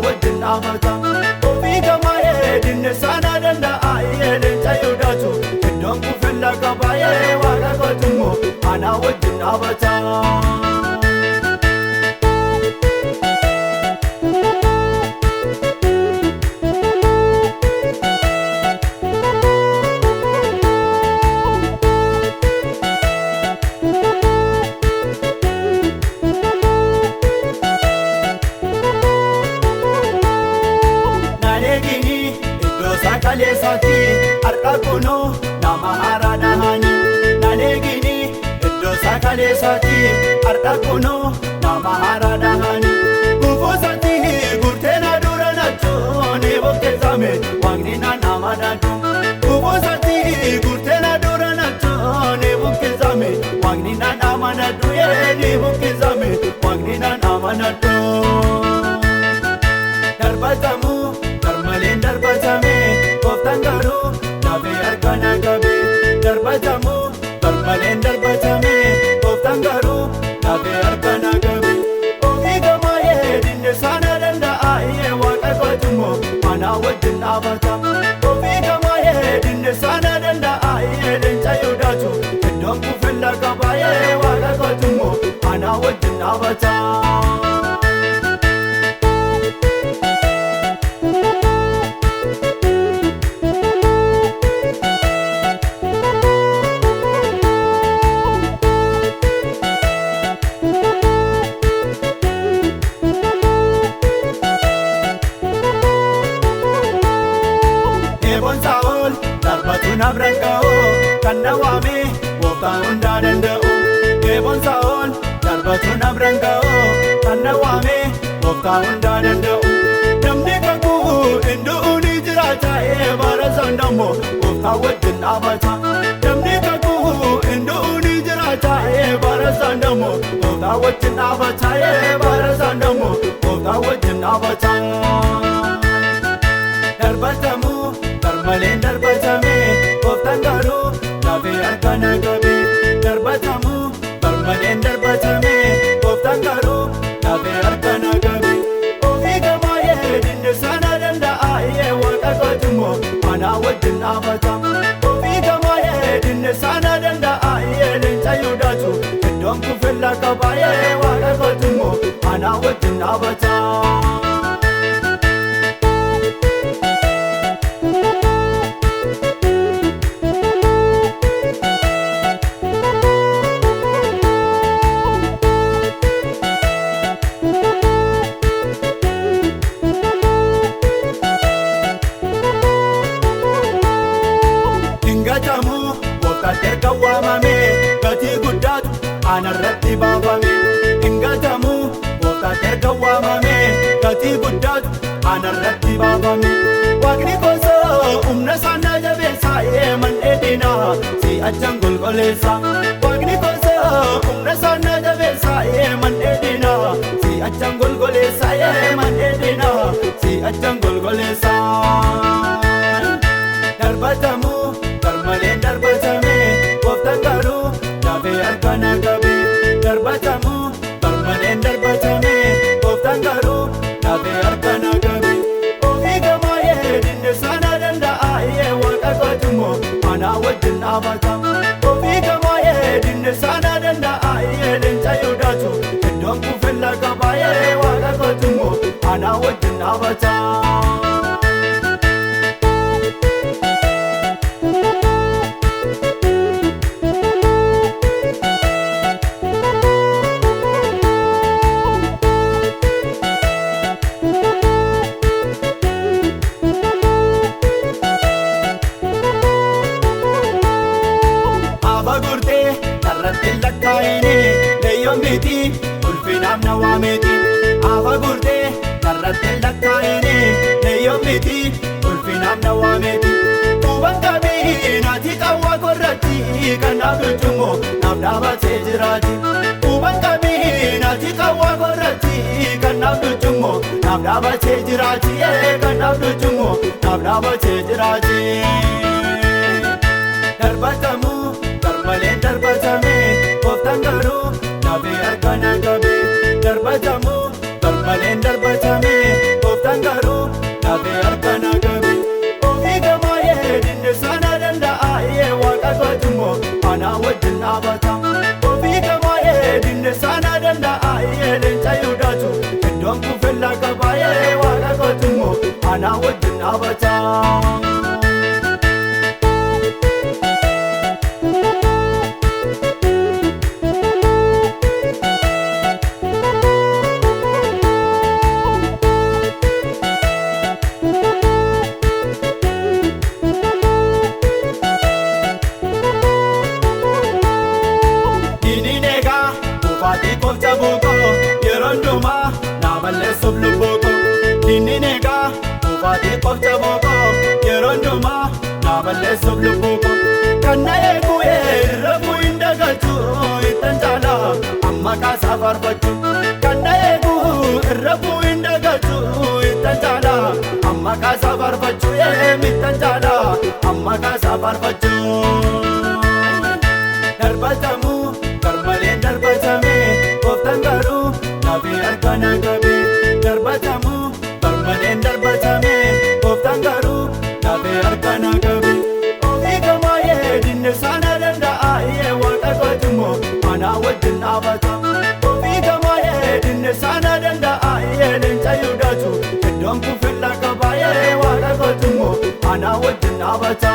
wajjin dhaabata. Ofii gamaa dinne sana danda'a leenca yoodatu. Iddoon kufilla qabaayee waaqa kootummoo ana wajjin dhaabata. Kaleessatti har'a kunoo nama haaraa dhahani. Naneegini iddoo isaa kaleessatti har'a kunoo nama haaraa dhahani. Kufuusatti gurteena dura nachoon eebokkeessame waaqni nama dhadhu. Kufuusatti gurteena dura nachoon eebokkeessame waaqni nama dhadhu. Eebokkeessame waaqni nama dhadhu. Darbatamu darmaleen darbatame. Tangaru nabe argana gabe darbatamu darmaleen darbatame tangaru nabe argana gabe. Ofii gamaa dinne sana danda'a waaqa kootummoo ana wajjin dhaabata. Ofii gamaa dinne sana danda'a leenca yoodatu. Iddoon kufilla qabaayee waaqa kootummoo ana wajjin dhaabata. Nabrangao kanna waame gooftaan hundaa danda'u. Eeboon Saa'ol darbatu nabrangao kanna waame gooftaan hundaa danda'u. Namni kakuu indu'uu ni jiraata bara sandammoo gooftaan wajjin dhaabata. Namni kakuu indu'uu ni jiraata bara sandammoo gooftaan wajjin dhaabata. Bara sandammoo gooftaan wajjin dhaabata. Darbatamu darmaleen darbatame. Tangaru nabe argana gabe darbatamu darmaleen darbatame. Tangaru nabe argana gabe. Ofii gamaa dinne sana danda'a waaqa kootummoo ana wajjin dhaabata. Ofii gamaa dinne sana danda'a leenca yoodatu. Iddoon kufilla qabaayee waaqa kootummoo ana wajjin dhaabata. Erga waamame gatii guddaatu anarratti baafame. Ingatamu gooftaan erga waamame gatii guddaatu anarratti baafame. Waaqni gosa humna sana jabeessa mandhee diinaa si'achaan golgoleessa. Waaqni gosa humna sana jabeessa mandhee diinaa si'achaan golgoleessa. Mandhee diinaa si'achaan golgoleessa. Darbatamu darmaleen darbatame. Tangaru nabe argana gabe darbatamu darmaleen darbatame. Tangaru nabe argana gabe. Ofii gamaa dinne sana danda'a waaqa kootummoo ana wajjin dhaabata. Ofii gamaa dinne sana danda'a leenca yoodatu. Iddoon kufilla qabaayee waaqa kootummoo ana wajjin dhaabata. Leeyyoomiti ulfinaaf na waameti. Afa gurtee narratti lakkaa'ini. Leeyyoomiti ulfinaaf na waameti. Quban qabii naati qawwa korratti kanaaf duchumoo naaf dhaabatee jiraati. Quban qabii naati qawwa korratti kanaaf duchumoo naaf dhaabatee jiraati. Kanaaf duchumoo naaf dhaabatee jiraati. Darbatamu darmaleen darbatame. Tangaru nabe argana gabe darbatamu darmaleen darbatame. ana wajjin dhaabata ofii gabaayee dinne sana danda'a leenca Yihudaatu iddoon kufella qabaayee waaqa kootummoo ana wajjin dhaabata. Dinninega ufati qofcha boko yeronduma naballesuuf lubbuko kanna eegu irrafu indagatu itanjala amma kaasa farfachu kanna eegu irrafu indagatu itanjala amma kaasa farfachu mitanjala amma kaasa farfachu darbatamu garmaleen darbatame qoftan garuu nafi argana qabe darbatamu darbatame qoftan garuu nafe argana qabe ofii gabaayee dinne sana danda'a waaqa kootummoo ana wajjin dhaabata ofii gabaayee dinne sana danda'a leenca Yihudaatu iddoon kufella qabaayee waaqa kootummoo ana wajjin dhaabata.